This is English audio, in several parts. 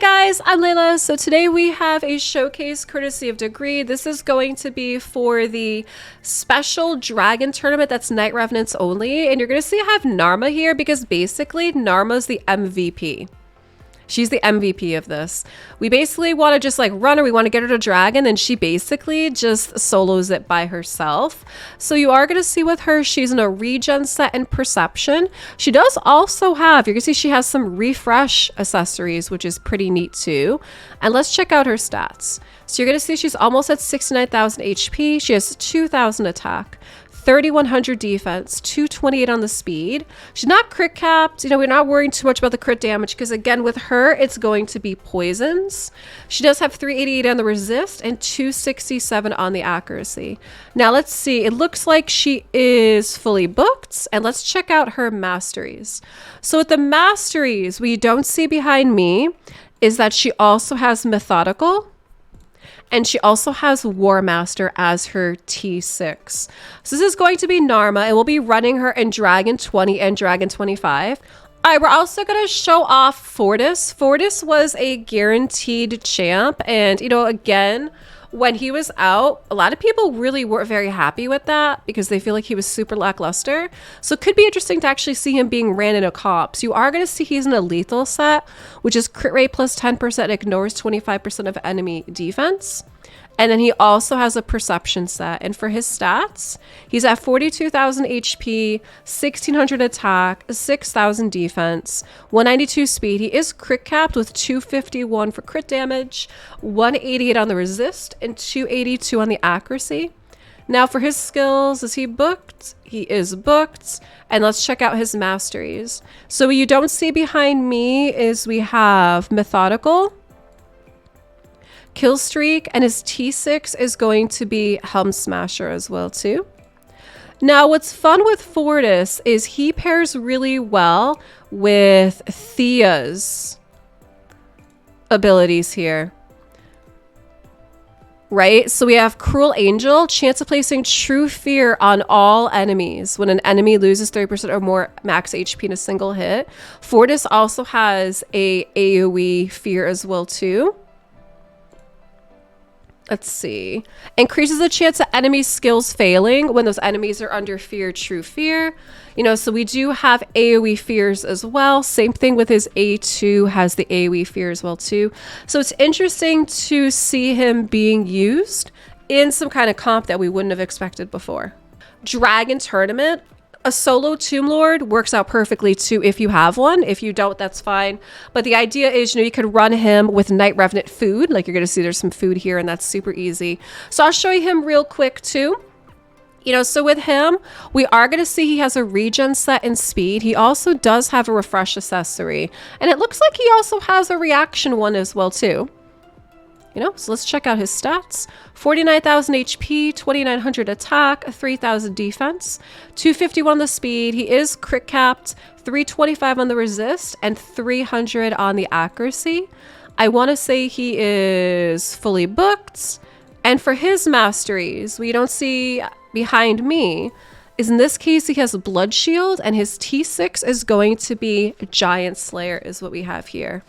Guys, I'm Leila. So today we have a showcase courtesy of Dagreer. This is going to be for the special dragon tournament that's Knight Revenants only. And you're going to see I have Narma here because basically Narma's the MVP. She's the MVP of this. We basically want to just like run her. We want to get her to dragon, and she basically just solos it by herself. So you are going to see with her, she's in a regen set and perception. She does also have, you can see she has some refresh accessories, which is pretty neat too. And let's check out her stats. So you're going to see she's almost at 69,000 HP. She has 2,000 attack. 3,100 defense, 228 on the speed. She's not crit capped. You know, we're not worrying too much about the crit damage because again, with her, it's going to be poisons. She does have 388 on the resist and 267 on the accuracy. Now let's see. It looks like she is fully booked, and let's check out her masteries. So with the masteries, what you don't see behind me is that she also has methodical. And she also has War Master as her T6. So this is going to be Narma, and we'll be running her in Dragon 20 and Dragon 25. All right, we're also going to show off Fortis. Fortis was a guaranteed champ. And, you know, again, when he was out, a lot of people really weren't very happy with that because they feel like he was super lackluster. So it could be interesting to actually see him being ran in a comp. So you are going to see he's in a lethal set, which is crit rate plus 10%, ignores 25% of enemy defense. And then he also has a perception set. And for his stats, he's at 42,000 HP, 1,600 attack, 6,000 defense, 192 speed. He is crit capped with 251 for crit damage, 188 on the resist, and 282 on the accuracy. Now for his skills, is he booked? He is booked. And let's check out his masteries. So what you don't see behind me is we have Methodical, Kill Streak, and his T6 is going to be Helm Smasher as well too. Now what's fun with Fortis is he pairs really well with Thea's abilities here. Right? So we have Cruel Angel, chance of placing True Fear on all enemies when an enemy loses 30% or more max HP in a single hit. Fortis also has a AoE fear as well too. Let's see. Increases the chance of enemy skills failing when those enemies are under fear, true fear. You know, so we do have AoE fears as well. Same thing with his A2 has the AoE fear as well too. So it's interesting to see him being used in some kind of comp that we wouldn't have expected before. Dragon Tournament. A solo Tomb Lord works out perfectly too if you have one. If you don't, that's fine. But the idea is, you know, you could run him with Knight Revenant food. Like you're going to see there's some food here and that's super easy. So I'll show you him real quick too. You know, so with him, we are going to see he has a regen set and speed. He also does have a refresh accessory. And it looks like he also has a reaction one as well too. You know, so let's check out his stats. 49,000 HP, 2,900 attack, 3,000 defense, 251 on the speed. He is crit capped, 325 on the resist, and 300 on the accuracy. I want to say he is fully booked. And for his masteries, we don't see behind me, is in this case, he has Blood Shield, and his T6 is going to be Giant Slayer is what we have here.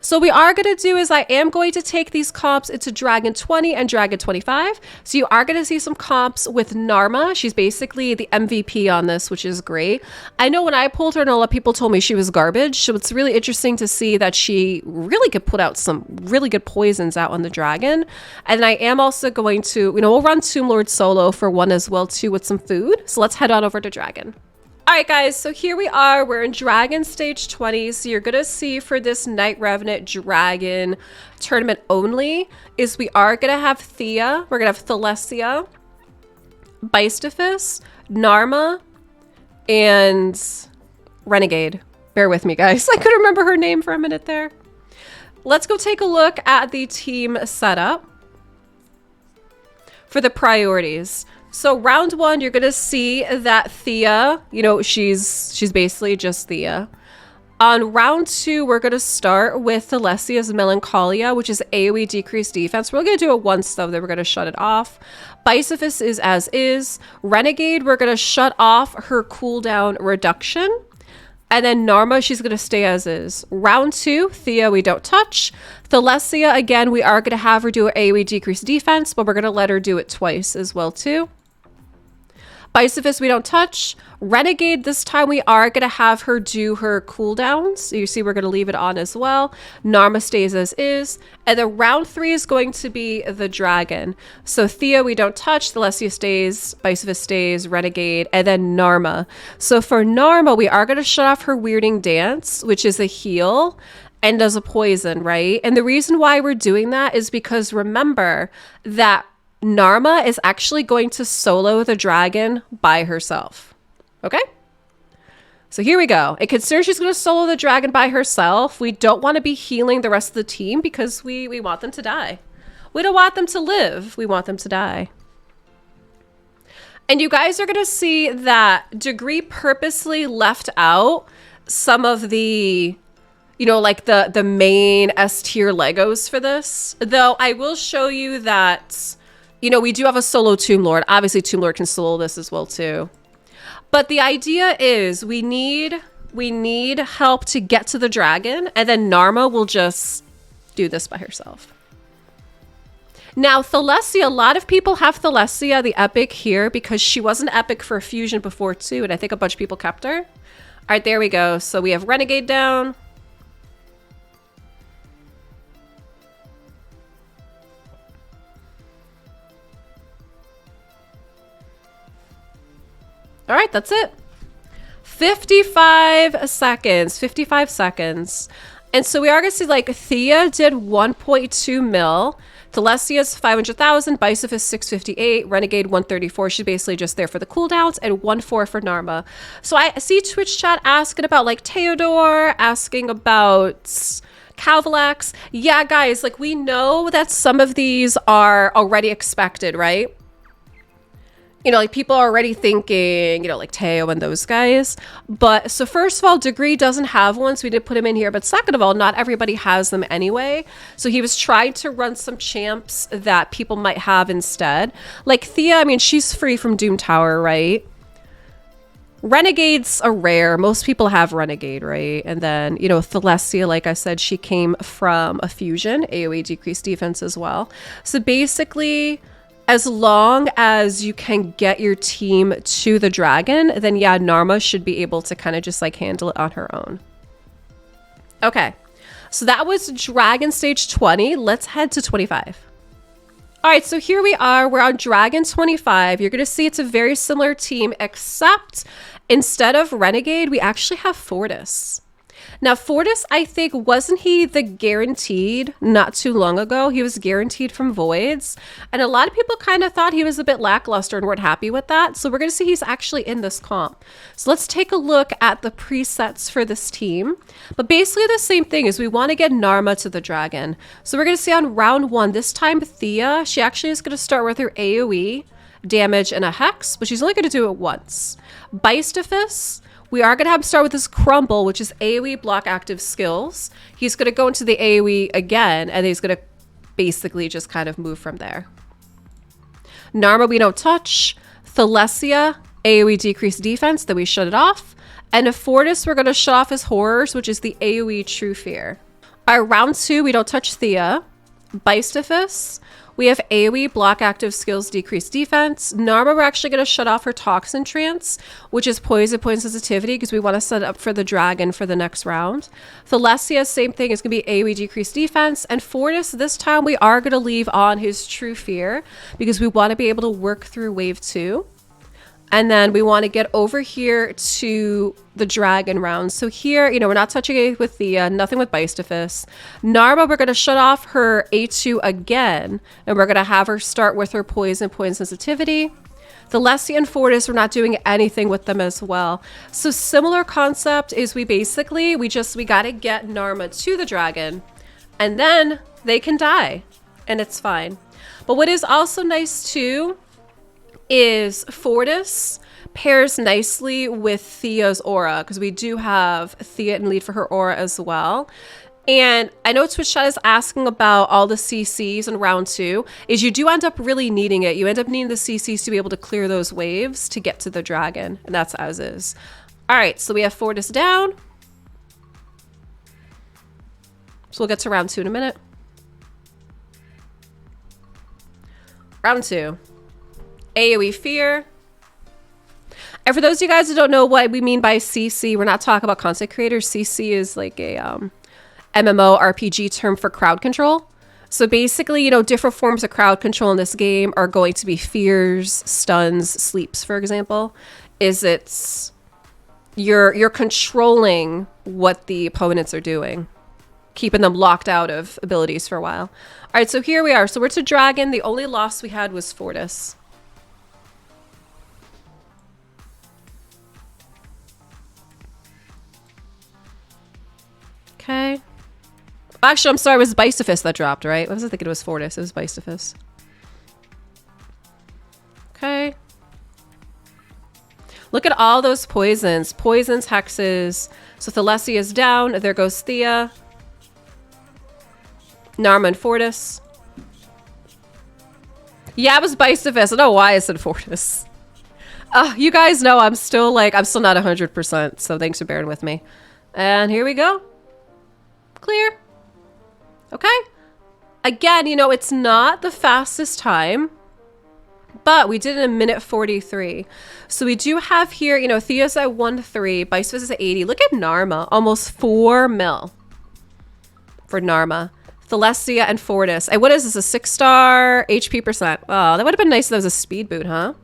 So what we are going to do is I am going to take these comps into Dragon 20 and Dragon 25. So you are going to see some comps with Narma. She's basically the MVP on this, which is great. I know when I pulled her, and a lot of people told me she was garbage. So it's really interesting to see that she really could put out some really good poisons out on the dragon. And I am also going to, you know, we'll run Tomb Lord solo for one as well too with some food. So let's head on over to Dragon. All right, guys, so here we are. We're in Dragon Stage 20. So you're going to see for this Knight Revenant Dragon tournament only is we are going to have Thea. We're going to have Thalesia, Bystifus, Narma, and Renegade. Bear with me, guys. I couldn't remember her name for a minute there. Let's go take a look at the team setup for the priorities. So round one, you're going to see that Thea, you know, she's basically just Thea. On round two, we're going to start with Thalesia's Melancholia, which is AoE decreased defense. We're going to do it once, though, then we're going to shut it off. Bysifus is as is. Renegade, we're going to shut off her cooldown reduction. And then Narma, she's going to stay as is. Round 2, Thea, we don't touch. Thalassia, again, we are going to have her do an AoE decrease defense, but we're going to let her do it twice as well, too. Bicephus, we don't touch. Renegade, this time we are going to have her do her cooldowns. So you see we're going to leave it on as well. Narma stays as is. And then round 3 is going to be the dragon. So Thea, we don't touch. Thalassia stays. Bicephus stays. Renegade. And then Narma. So for Narma, we are going to shut off her Weirding Dance, which is a heal and does a poison, right? And the reason why we're doing that is because remember that Narma is actually going to solo the dragon by herself. Okay? So here we go. And consider she's going to solo the dragon by herself. We don't want to be healing the rest of the team because we want them to die. We don't want them to live. We want them to die. And you guys are going to see that Dagreer purposely left out some of the, you know, like the main S tier Legos for this. Though I will show you that, you know, we do have a solo Tomb Lord. Obviously, Tomb Lord can solo this as well, too. But the idea is we need help to get to the dragon, and then Narma will just do this by herself. Now, Thalassia, a lot of people have Thalassia, the epic, here because she was an epic for fusion before, too, and I think a bunch of people kept her. All right, there we go. So we have Renegade down. All right, that's it. 55 seconds, 55 seconds. And so we are going to see like Thea did 1.2 mil. Thalassia's 500,000, Bicephus 658, Renegade 134. She's basically just there for the cooldowns, and 1.4 for Narma. So I see Twitch chat asking about like Theodore, asking about Calvalax. Yeah, guys, like we know that some of these are already expected, right? You know, like people are already thinking, you know, like Teo and those guys. But so first of all, Dagreer doesn't have one, so we didn't put him in here. But second of all, not everybody has them anyway. So he was trying to run some champs that people might have instead. Like Thea, I mean, she's free from Doom Tower, right? Renegade's a rare. Most people have Renegade, right? And then, you know, Thalassia, like I said, she came from a fusion, AoE decreased defense as well. So basically, as long as you can get your team to the dragon, then yeah, Narma should be able to kind of just like handle it on her own. Okay, so that was Dragon Stage 20. Let's head to 25. All right, so here we are. We're on Dragon 25. You're going to see it's a very similar team, except instead of Renegade, we actually have Fortis. Now, Fortis, I think, wasn't he the guaranteed not too long ago? He was guaranteed from Voids. And a lot of people kind of thought he was a bit lackluster and weren't happy with that. So we're going to see he's actually in this comp. So let's take a look at the presets for this team. But basically the same thing is we want to get Narma to the dragon. So we're going to see on round 1, this time Thea, she actually is going to start with her AoE, damage, and a Hex, but she's only going to do it once. Bicephus, we are going to have him start with his Crumble, which is AoE block active skills. He's going to go into the AoE again, and he's going to basically just kind of move from there. Narma, we don't touch. Thalassia, AoE decreased defense, then we shut it off. And if Fortis, we're going to shut off his Horrors, which is the AoE True Fear. Our round 2, we don't touch Thea. Bicephus, we have AoE block active skills decrease defense. Narma, we're actually going to shut off her Toxin Trance, which is poison sensitivity, because we want to set it up for the dragon for the next round. Thalassia, same thing, is going to be AoE decrease defense. And Fortis, this time we are going to leave on his True Fear, because we want to be able to work through wave 2. And then we want to get over here to the dragon round. So here, you know, we're not touching it with the, nothing with Bicephus. Narma, we're going to shut off her A2 again. And we're going to have her start with her poison sensitivity. Thalassia and Fortis, we're not doing anything with them as well. So similar concept is we got to get Narma to the dragon. And then they can die. And it's fine. But what is also nice too is Fortis pairs nicely with Thea's aura, because we do have Thea in lead for her aura as well. And I know Twitch chat is asking about all the CCs in round 2, is you do end up really needing it. You end up needing the CCs to be able to clear those waves to get to the dragon, and that's as is. All right, so we have Fortis down. So we'll get to round 2 in a minute. Round 2. AoE Fear. And for those of you guys who don't know what we mean by CC, we're not talking about content creators. CC is like a MMO RPG term for crowd control. So basically, you know, different forms of crowd control in this game are going to be fears, stuns, sleeps, for example. You're controlling what the opponents are doing, keeping them locked out of abilities for a while. All right, so here we are. So we're to Dragon. The only loss we had was Fortis. Okay. Actually, I'm sorry, it was Bicephus that dropped, right? What was I thinking? It was Fortis. It was Bicephus. Okay. Look at all those poisons. Poisons, hexes. So Thalessia is down. There goes Thea. Narma and Fortis. Yeah, it was Bicephus. I don't know why I said Fortis. You guys know I'm still not 100%. So thanks for bearing with me. And here we go. Clear. Okay. Again, you know, it's not the fastest time, but we did it in 1:43. So we do have here, you know, Thea's at 1-3, Bicephus is at 80. Look at Narma, almost 4 mil for Narma. Thalessia and Fortis. And what is this, a 6-star HP percent? Oh, that would have been nice if that was a speed boot, huh?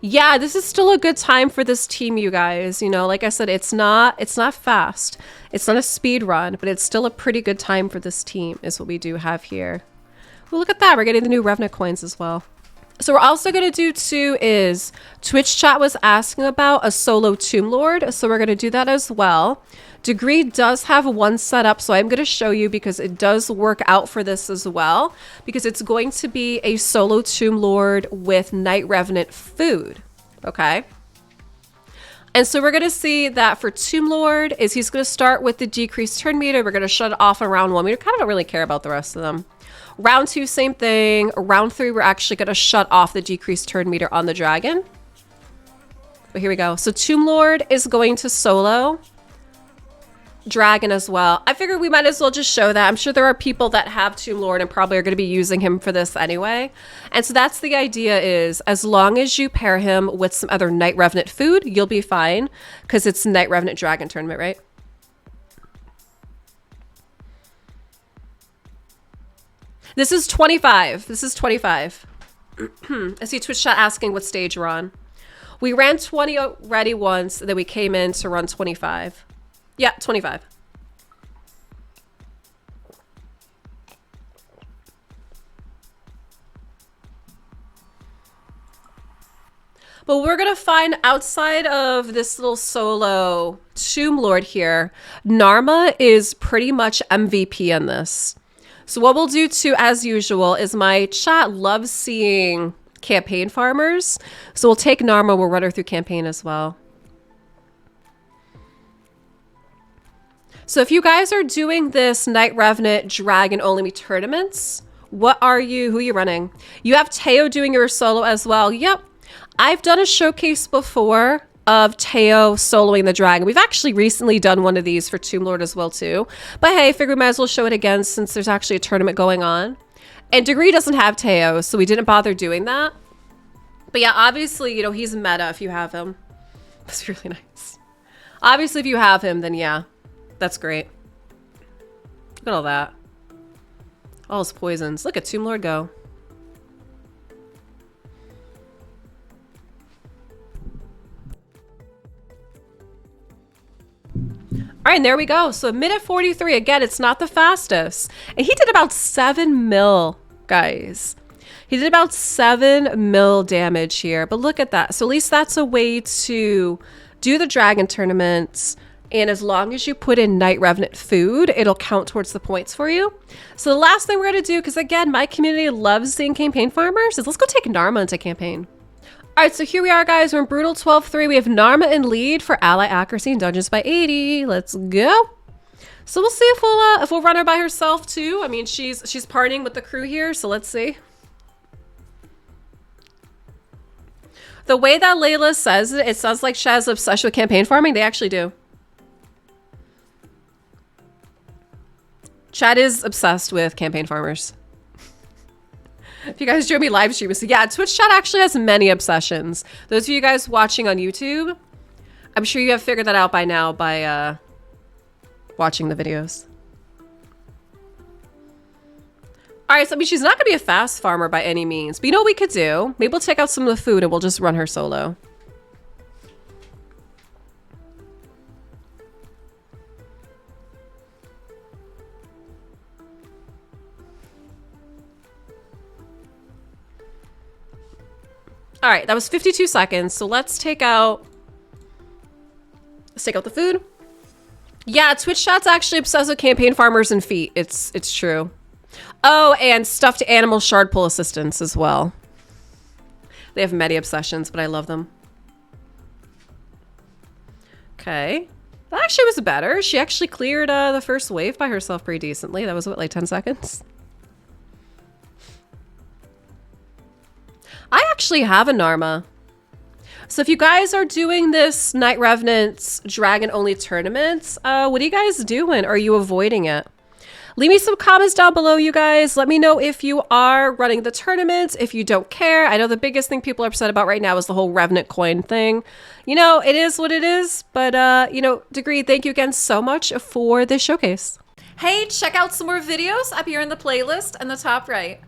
Yeah, this is still a good time for this team, you guys. You know, like I said, it's not fast. It's not a speed run, but it's still a pretty good time for this team is what we do have here. Well, look at that. We're getting the new Revenant coins as well. So we're also going to do too is Twitch chat was asking about a solo Tomb Lord. So we're going to do that as well. Dagreer does have one set up, so I'm going to show you because it does work out for this as well, because it's going to be a solo Tomb Lord with Knight Revenant food. Okay. And so we're going to see that for Tomb Lord is he's going to start with the decreased turn meter. We're going to shut it off in round 1. We kind of don't really care about the rest of them. Round 2, same thing. Round 3, we're actually going to shut off the decreased turn meter on the dragon. But here we go. So Tomb Lord is going to solo dragon as well. I figured we might as well just show that. I'm sure there are people that have Tomb Lord and probably are going to be using him for this anyway. And so that's the idea is as long as you pair him with some other Knight Revenant food, you'll be fine because it's Knight Revenant Dragon tournament, right? This is 25. This is 25. I see Twitch chat asking what stage we're on. We ran 20 already once, then we came in to run 25. Yeah, 25. But we're going to find outside of this little solo Tomb Lord here, Narma is pretty much MVP in this. So what we'll do too, as usual, is my chat loves seeing campaign farmers. So we'll take Narma, we'll run her through campaign as well. So if you guys are doing this Knight Revenant Dragon only tournaments, who are you running? You have Teo doing your solo as well. Yep. I've done a showcase before of Teo soloing the dragon. We've actually recently done one of these for Tomb Lord as well too. But hey, I figured we might as well show it again since there's actually a tournament going on. And Dagreer doesn't have Teo, so we didn't bother doing that. But yeah, obviously, you know, he's meta if you have him. That's really nice. Obviously, if you have him, then yeah. That's great. Look at all that. All his poisons. Look at Tomb Lord go. All right, and there we go. So 1:43. Again, it's not the fastest. And he did about 7 mil, guys. He did about 7 mil damage here. But look at that. So at least that's a way to do the dragon tournaments. And as long as you put in Knight Revenant food, it'll count towards the points for you. So the last thing we're going to do, because again, my community loves seeing campaign farmers, is let's go take Narma into campaign. All right, so here we are, guys. We're in Brutal 12-3. We have Narma in lead for ally accuracy and dungeons by 80. Let's go. So we'll see if we'll run her by herself too. I mean, she's partying with the crew here, so let's see. The way that Leila says it, it sounds like she has an obsession with campaign farming. They actually do. Chad is obsessed with campaign farmers. If you guys join me live streaming, so yeah, Twitch chat actually has many obsessions. Those of you guys watching on YouTube, I'm sure you have figured that out by now by watching the videos. All right, so I mean, she's not gonna be a fast farmer by any means, but you know what we could do? Maybe we'll take out some of the food and we'll just run her solo. All right, that was 52 seconds. So let's take out the food. Yeah, Twitch chat's actually obsessed with campaign farmers and feet. It's true. Oh, and stuffed animal shard pull assistants as well. They have many obsessions, but I love them. Okay. That actually was better. She actually cleared the first wave by herself pretty decently. That was what, like 10 seconds? I actually have a Narma. So if you guys are doing this Knight Revenant's dragon-only tournaments, what are you guys doing? Are you avoiding it? Leave me some comments down below, you guys. Let me know if you are running the tournaments, if you don't care. I know the biggest thing people are upset about right now is the whole Revenant coin thing. You know, it is what it is. But, you know, Dagreer, thank you again so much for this showcase. Hey, check out some more videos up here in the playlist in the top right.